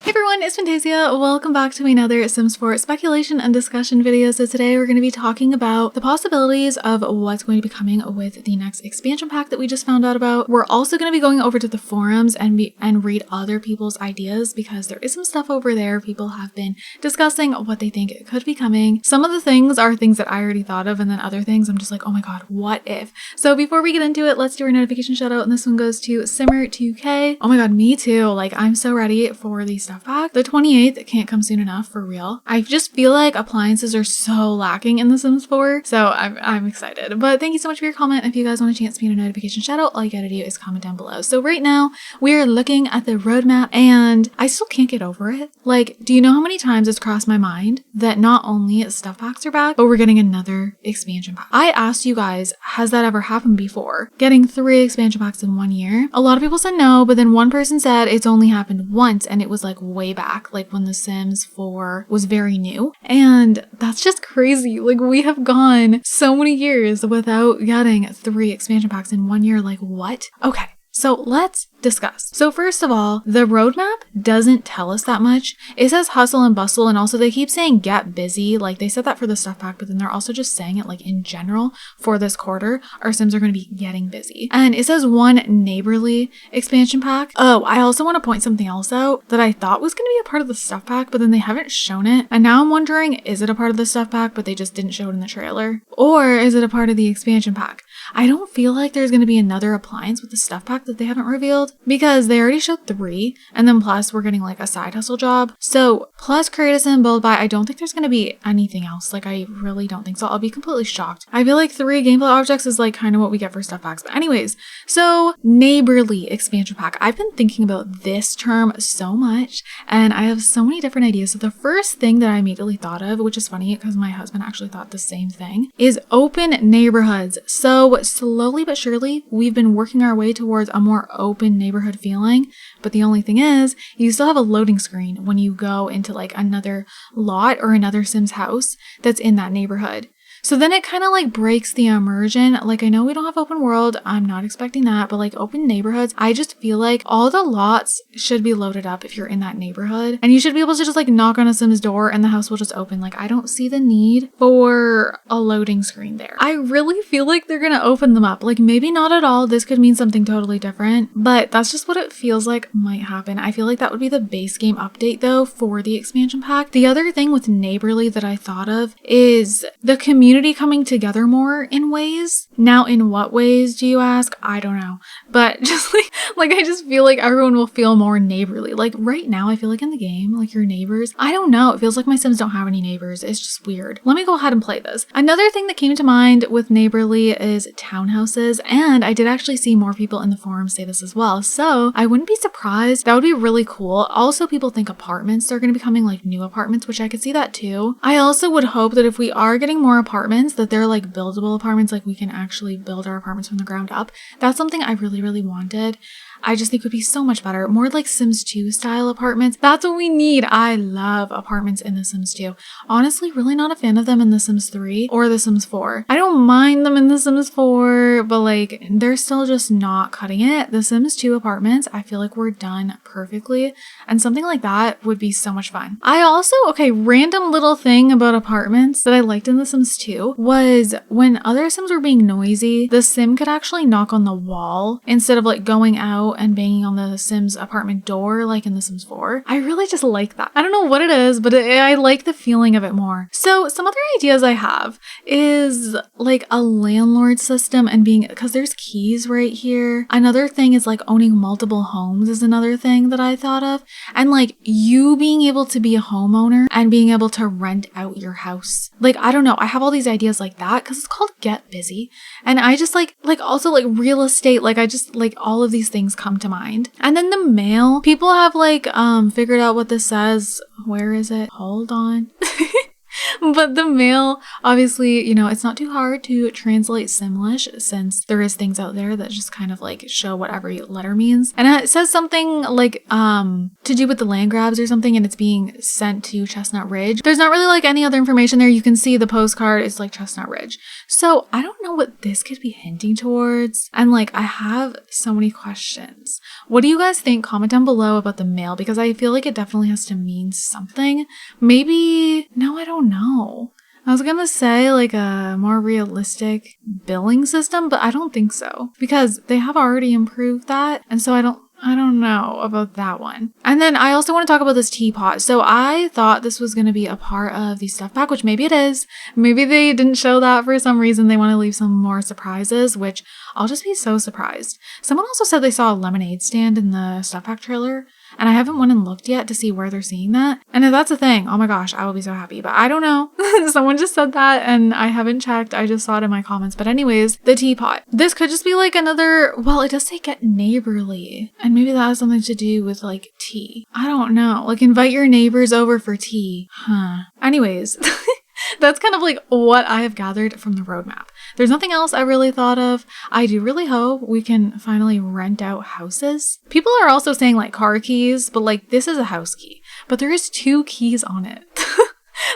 Hey everyone, it's Fantayzia. Welcome back to another Sims 4 speculation and discussion video. So today we're going to be talking about the possibilities of what's going to be coming with the next expansion pack that we just found out about. We're also going to be going over to the forums and read other people's ideas because there is some stuff over there. People have been discussing what they think could be coming. Some of the things are things that I already thought of, and then other things I'm just like, oh my god, what if? So before we get into it, let's do our notification shout out, and this one goes to Simmer2K. Oh my god, me too. Like, I'm so ready for these stuff pack. The 28th can't come soon enough, for real. I just feel like appliances are so lacking in The Sims 4, so I'm excited. But thank you so much for your comment. If you guys want a chance to be in a notification shout out, all you gotta do is comment down below. So right now, we're looking at the roadmap, and I still can't get over it. Like, do you know how many times it's crossed my mind that not only stuff packs are back, but we're getting another expansion pack? I asked you guys, has that ever happened before? Getting 3 expansion packs in 1 year? A lot of people said no, but then one person said it's only happened once, and it was like way back, like when The Sims 4 was very new. And that's just crazy. Like, we have gone so many years without getting 3 expansion packs in 1 year. Like, what? Okay. So let's discuss. So first of all, the roadmap doesn't tell us that much. It says hustle and bustle, and also they keep saying get busy. Like, they said that for the stuff pack, but then they're also just saying it like in general for this quarter, our Sims are going to be getting busy. And it says 1 neighborly expansion pack. Oh, I also want to point something else out that I thought was going to be a part of the stuff pack, but then they haven't shown it. And now I'm wondering, is it a part of the stuff pack, but they just didn't show it in the trailer? Or is it a part of the expansion pack? I don't feel like there's going to be another appliance with the stuff pack that they haven't revealed, because they already showed 3, and then plus we're getting like a side hustle job. So plus create a sim, build, buy. I don't think there's going to be anything else. Like, I really don't think so. I'll be completely shocked. I feel like 3 gameplay objects is like kind of what we get for stuff packs. But anyways, so neighborly expansion pack. I've been thinking about this term so much, and I have so many different ideas. So the first thing that I immediately thought of, which is funny because my husband actually thought the same thing, is open neighborhoods. So slowly but surely, we've been working our way towards a more open neighborhood feeling. But the only thing is, you still have a loading screen when you go into like another lot or another Sims house that's in that neighborhood. So then it kind of like breaks the immersion. Like, I know we don't have open world, I'm not expecting that, but like open neighborhoods, I just feel like all the lots should be loaded up if you're in that neighborhood, and you should be able to just like knock on a Sim's door and the house will just open. Like, I don't see the need for a loading screen there. I really feel like they're gonna open them up. Like, maybe not at all, this could mean something totally different, but that's just what it feels like might happen. I feel like that would be the base game update though for the expansion pack. The other thing with neighborly that I thought of is the community coming together more in ways. Now, in what ways, do you ask? I don't know, but just like I just feel like everyone will feel more neighborly. Like right now, I feel like in the game, like your neighbors, I don't know, it feels like my Sims don't have any neighbors. It's just weird. Let me go ahead and play this. Another thing that came to mind with neighborly is townhouses, and I did actually see more people in the forum say this as well, so I wouldn't be surprised. That would be really cool. Also, people think apartments are going to be coming, like new apartments, which I could see that too. I also would hope that if we are getting more apartments, that they're like buildable apartments, like we can actually build our apartments from the ground up. That's something I really wanted. I just think would be so much better. More like Sims 2 style apartments. That's what we need. I love apartments in The Sims 2. Honestly, really not a fan of them in The Sims 3 or The Sims 4. I don't mind them in The Sims 4, but like they're still just not cutting it. The Sims 2 apartments, I feel like we're done perfectly, and something like that would be so much fun. I also, okay, random little thing about apartments that I liked in The Sims 2 was when other Sims were being noisy, the Sim could actually knock on the wall instead of like going out and banging on the Sims apartment door like in The Sims 4. I really just like that. I don't know what it is, but I like the feeling of it more. So some other ideas I have is like a landlord system, and being, because there's keys right here. Another thing is like owning multiple homes is another thing that I thought of, and like you being able to be a homeowner and being able to rent out your house. Like, I don't know, I have all these ideas like that because it's called Get Busy, and I just like also like real estate, like I just like all of these things come to mind. And then the mail, people have like figured out what this says. Where is it? Hold on. But the mail, obviously, you know, it's not too hard to translate Simlish since there is things out there that just kind of like show what every letter means. And it says something like to do with the land grabs or something, and it's being sent to Chestnut Ridge. There's not really like any other information there. You can see the postcard is like Chestnut Ridge. So I don't know what this could be hinting towards. And like, I have so many questions. What do you guys think? Comment down below about the mail, because I feel like it definitely has to mean something. Maybe, no, I don't know. I was gonna say like a more realistic billing system, but I don't think so because they have already improved that. And so I don't know about that one. And then I also want to talk about this teapot. So I thought this was going to be a part of the stuff pack, which maybe it is. Maybe they didn't show that for some reason. They want to leave some more surprises, which I'll just be so surprised. Someone also said they saw a lemonade stand in the stuff pack trailer, and I haven't went and looked yet to see where they're seeing that. And if that's a thing, oh my gosh, I will be so happy. But I don't know. Someone just said that and I haven't checked. I just saw it in my comments. But anyways, the teapot. This could just be like another, well, it does say get neighborly. And maybe that has something to do with like tea. I don't know. Like invite your neighbors over for tea. Huh. Anyways. That's kind of like what I have gathered from the roadmap. There's nothing else I really thought of. I do really hope we can finally rent out houses. People are also saying like car keys, but like this is a house key, but there is 2 keys on it.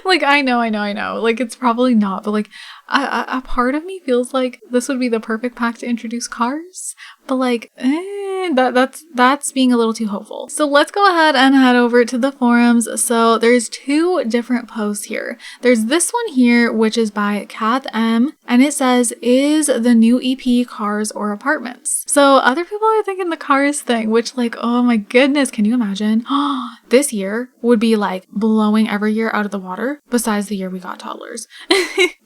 Like, I know. Like, it's probably not, but like a part of me feels like this would be the perfect pack to introduce cars. But like, that's being a little too hopeful. So let's go ahead and head over to the forums. So there's 2 different posts here. There's this one here, which is by Kath M, and it says, is the new EP cars or apartments? So other people are thinking the cars thing, which like, oh my goodness, can you imagine? This year would be like blowing every year out of the water besides the year we got toddlers.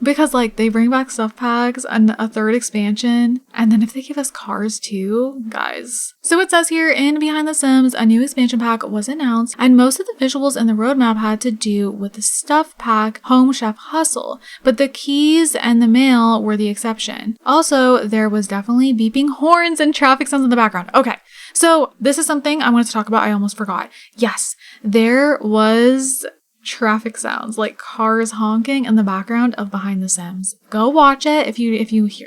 Because like they bring back stuff packs and a 3rd expansion, and then if they give us cars too, guys. So it says here in Behind the Sims, a new expansion pack was announced, and most of the visuals in the roadmap had to do with the stuff pack Home Chef Hustle, but the keys and the mail were the exception. Also, there was definitely beeping horns and traffic sounds in the background. Okay, so this is something I wanted to talk about. I almost forgot. Yes, there was traffic sounds, like cars honking in the background of Behind the Sims. Go watch it if you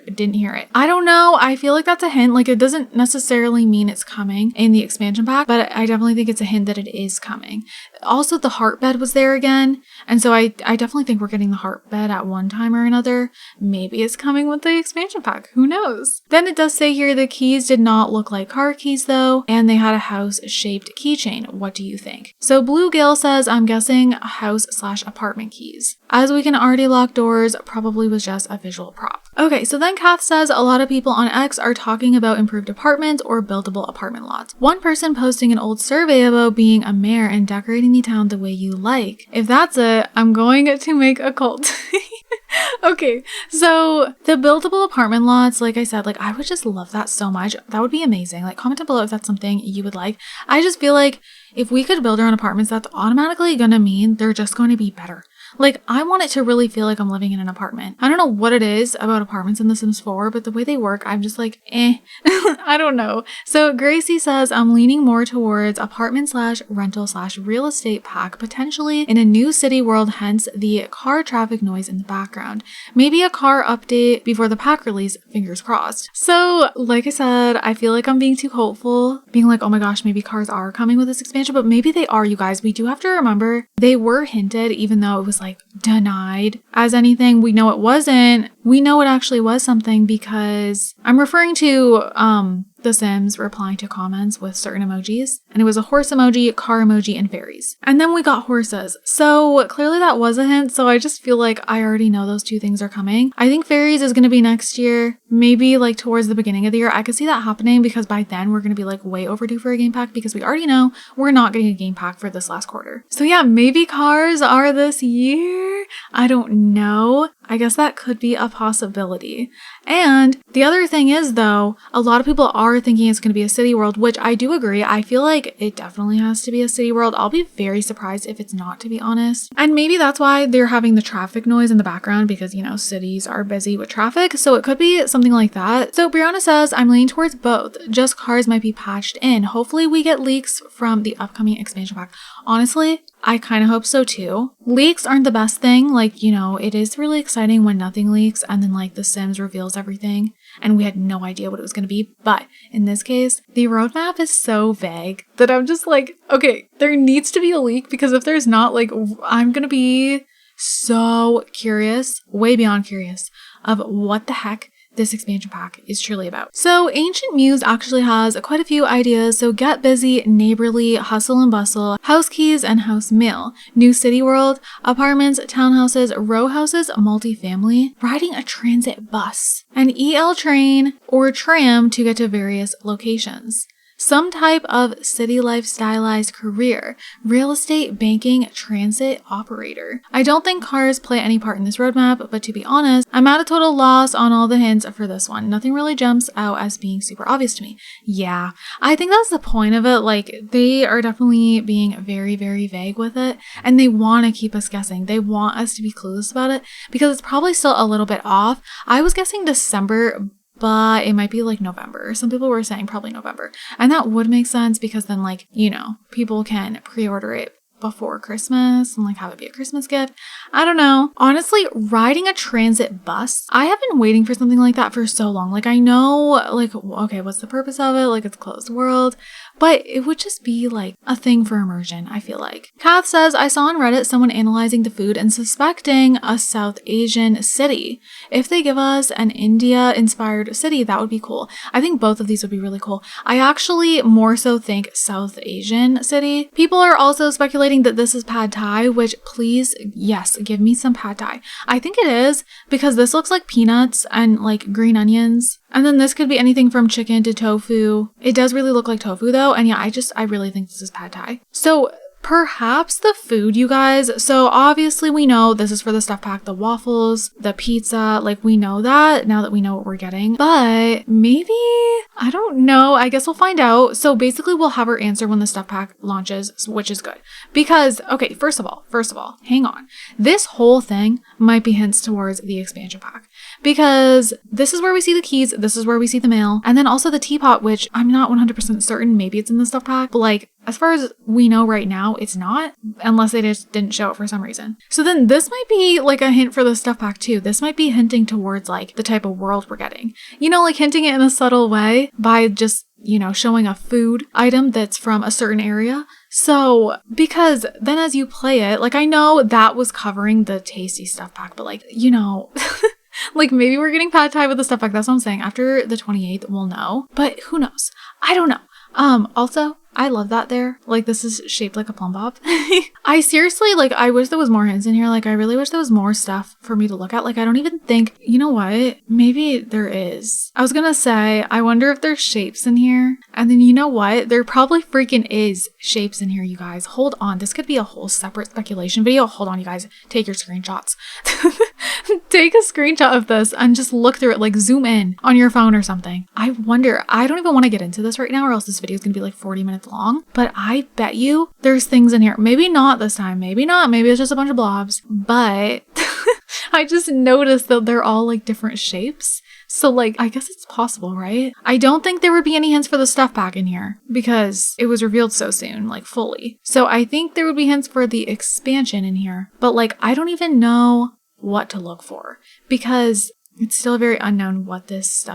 didn't hear it. I don't know. I feel like that's a hint. Like it doesn't necessarily mean it's coming in the expansion pack, but I definitely think it's a hint that it is coming. Also, the heart bed was there again. And so I definitely think we're getting the heart bed at one time or another. Maybe it's coming with the expansion pack. Who knows? Then it does say here the keys did not look like car keys though, and they had a house-shaped keychain. What do you think? So Blue Gale says, I'm guessing house/apartment keys. As we can already lock doors, probably was just a visual prop. Okay, so then Kath says a lot of people on X are talking about improved apartments or buildable apartment lots. One person posting an old survey about being a mayor and decorating the town the way you like. If that's it, I'm going to make a cult. Okay, so the buildable apartment lots, like I said, like I would just love that so much. That would be amazing. Like comment down below if that's something you would like. I just feel like if we could build our own apartments, that's automatically gonna mean they're just going to be better. Like, I want it to really feel like I'm living in an apartment. I don't know what it is about apartments in The Sims 4, but the way they work, I'm just like, I don't know. So Gracie says, I'm leaning more towards apartment/rental/real estate pack, potentially in a new city world, hence the car traffic noise in the background. Maybe a car update before the pack release, fingers crossed. So, like I said, I feel like I'm being too hopeful, being like, oh my gosh, maybe cars are coming with this expansion, but maybe they are, you guys. We do have to remember they were hinted, even though it was like denied as anything. We know it wasn't. We know it actually was something because I'm referring to The Sims replying to comments with certain emojis, and it was a horse emoji, car emoji, and fairies. And then we got horses. So clearly that was a hint, so I just feel like I already know those 2 things are coming. I think fairies is going to be next year, maybe like towards the beginning of the year. I could see that happening because by then we're going to be like way overdue for a game pack because we already know we're not getting a game pack for this last quarter. So yeah, maybe cars are this year. I don't know. I guess that could be a possibility. And the other thing is though, a lot of people are thinking it's going to be a city world, which I do agree. I feel like it definitely has to be a city world. I'll be very surprised if it's not, to be honest. And maybe that's why they're having the traffic noise in the background because, you know, cities are busy with traffic. So it could be something like that. So Brianna says, I'm leaning towards both. Just cars might be patched in. Hopefully we get leaks from the upcoming expansion pack. Honestly, I kind of hope so too. Leaks aren't the best thing. Like, you know, it is really exciting when nothing leaks and then like The Sims reveals everything and we had no idea what it was going to be. But in this case, the roadmap is so vague that I'm just like, okay, there needs to be a leak, because if there's not, like, I'm going to be so curious, way beyond curious, of what the heck this expansion pack is truly about. So Ancient Muse actually has quite a few ideas. So Get Busy, Neighborly, Hustle and Bustle, House Keys, and House Mail, New City World, Apartments, Townhouses, Row Houses, Multifamily, Riding a Transit Bus, an EL train or tram to get to various locations, some type of city life stylized career, real estate, banking, transit operator. I don't think cars play any part in this roadmap, but to be honest, I'm at a total loss on all the hints for this one. Nothing really jumps out as being super obvious to me. Yeah, I think that's the point of it. Like, they are definitely being very, very vague with it, and they want to keep us guessing. They want us to be clueless about it because it's probably still a little bit off. I was guessing December, but it might be like November. Some people were saying probably November. And that would make sense because then, like, you know, people can pre-order it before Christmas and like have it be a Christmas gift. I don't know. Honestly, riding a transit bus, I have been waiting for something like that for so long. Like, I know, like, okay, what's the purpose of it? Like, it's closed world. But it would just be like a thing for immersion, I feel like. Kath says, I saw on Reddit someone analyzing the food and suspecting a South Asian city. If they give us an India-inspired city, that would be cool. I think both of these would be really cool. I actually more so think South Asian city. People are also speculating that this is pad thai, which please, yes, give me some pad thai. I think it is because this looks like peanuts and like green onions. And then this could be anything from chicken to tofu. It does really look like tofu though. And yeah, I really think this is pad thai. So perhaps the food, you guys. So obviously we know this is for the stuff pack, the waffles, the pizza, like we know that now that we know what we're getting, but maybe, I don't know. I guess we'll find out. So basically we'll have our answer when the stuff pack launches, which is good because, okay, first of all, hang on. This whole thing might be hints towards the expansion pack because this is where we see the keys. This is where we see the mail, and then also the teapot, which I'm not 100% certain. Maybe it's in the stuff pack, but like, as far as we know right now, it's not, unless they just didn't show it for some reason. So then this might be like a hint for the stuff pack too. This might be hinting towards like the type of world we're getting. You know, like hinting it in a subtle way by just, you know, showing a food item that's from a certain area. So, because then as you play it, like I know that was covering the tasty stuff pack, but like, you know, like maybe we're getting pad thai with the stuff pack. That's what I'm saying. After the 28th, we'll know, but who knows? I don't know. Also, I love that there. Like, this is shaped like a plum bob. I seriously, like, I wish there was more hints in here. Like, I really wish there was more stuff for me to look at. Like, I don't even think, you know what? Maybe there is. I was gonna say, I wonder if there's shapes in here. And then you know what? There probably freaking is shapes in here, you guys. Hold on. This could be a whole separate speculation video. Hold on, you guys. Take your screenshots. Take a screenshot of this and just look through it, like zoom in on your phone or something. I wonder, I don't even want to get into this right now or else this video is going to be like 40 minutes long, but I bet you there's things in here. Maybe not this time, maybe not, maybe it's just a bunch of blobs, but I just noticed that they're all like different shapes. So like, I guess it's possible, right? I don't think there would be any hints for the stuff pack in here because it was revealed so soon, like fully. So I think there would be hints for the expansion in here, but like, I don't even know what to look for because it's still very unknown what this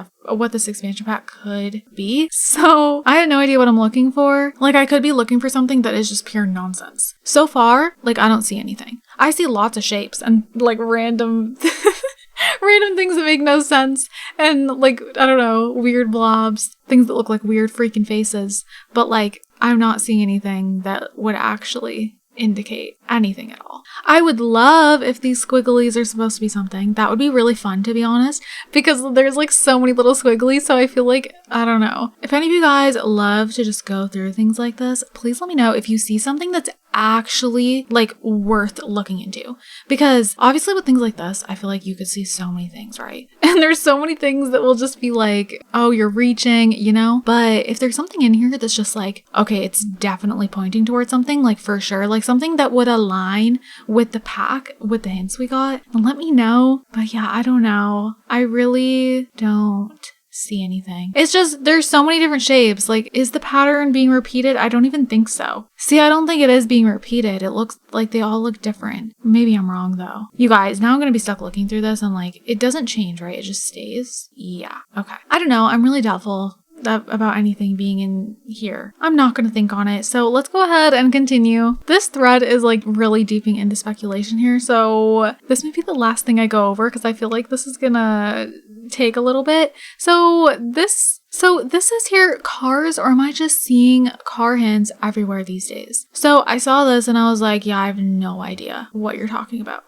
expansion pack could be. So I have no idea what I'm looking for. Like, I could be looking for something that is just pure nonsense. So far, like, I don't see anything. I see lots of shapes and like random things that make no sense and like, I don't know, weird blobs, things that look like weird freaking faces. But like, I'm not seeing anything that would actually indicate anything at all. I would love if these squigglies are supposed to be something. That would be really fun, to be honest, because there's like so many little squigglies. So I feel like, I don't know. If any of you guys love to just go through things like this, please let me know if you see something that's actually like worth looking into, because obviously with things like this, I feel like you could see so many things, right? And there's so many things that will just be like, oh, you're reaching, you know? But if there's something in here that's just like, okay, it's definitely pointing towards something, like for sure, like something that would align with the pack, with the hints we got, then let me know. But yeah, I don't know. I really don't see anything. It's just, there's so many different shapes. Like, is the pattern being repeated? I don't even think so. See, I don't think it is being repeated. It looks like they all look different. Maybe I'm wrong though. You guys, now I'm gonna be stuck looking through this and like, it doesn't change, right? It just stays. Yeah, okay. I don't know. I'm really doubtful about anything being in here. I'm not gonna think on it. So let's go ahead and continue. This thread is like really deeping into speculation here. So this may be the last thing I go over because I feel like this is gonna take a little bit. So this is here cars, or am I just seeing car hands everywhere these days? So I saw this and I was like, yeah, I have no idea what you're talking about.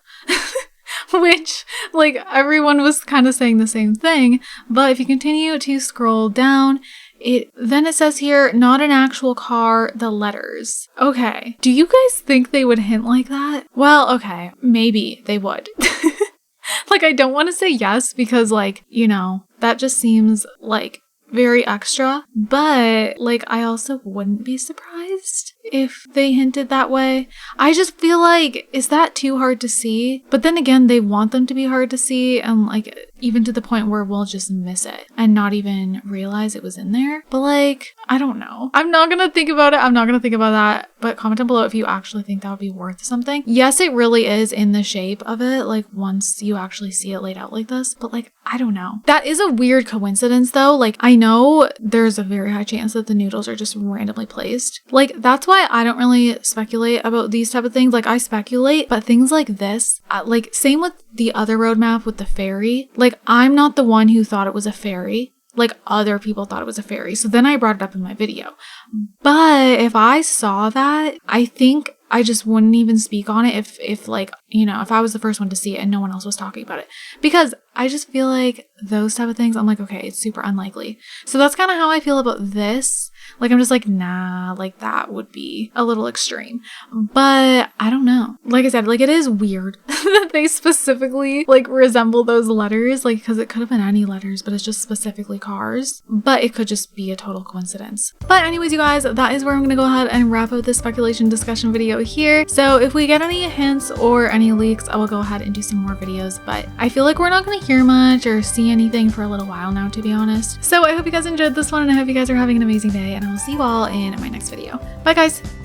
Which, like, everyone was kind of saying the same thing. But if you continue to scroll down, then it says here, not an actual car, the letters. Okay. Do you guys think they would hint like that? Well, okay, maybe they would. Like, I don't want to say yes because, like, you know, that just seems like very extra, but like I also wouldn't be surprised if they hinted that way. I just feel like, is that too hard to see? But then again, they want them to be hard to see, and like even to the point where we'll just miss it and not even realize it was in there. But like, I don't know. I'm not gonna think about it. I'm not gonna think about that. But comment down below if you actually think that would be worth something. Yes, it really is in the shape of it, like once you actually see it laid out like this, but like, I don't know. That is a weird coincidence though. Like, I know there's a very high chance that the noodles are just randomly placed. Like, that's why I don't really speculate about these type of things. Like, I speculate, but things like this, like same with the other roadmap with the fairy, like I'm not the one who thought it was a fairy. Like, other people thought it was a fairy. So then I brought it up in my video. But if I saw that, I think I just wouldn't even speak on it if like, you know, if I was the first one to see it and no one else was talking about it. Because I just feel like those type of things, I'm like, okay, it's super unlikely. So that's kind of how I feel about this. Like, I'm just like, nah, like that would be a little extreme. But I don't know. Like I said, like it is weird that they specifically like resemble those letters, like, because it could have been any letters, but it's just specifically cars. But it could just be a total coincidence. But anyways, you guys, that is where I'm gonna go ahead and wrap up this speculation discussion video here. So if we get any hints or any leaks, I will go ahead and do some more videos. But I feel like we're not gonna hear much or see anything for a little while now, to be honest. So I hope you guys enjoyed this one, and I hope you guys are having an amazing day, and I will see you all in my next video. Bye guys!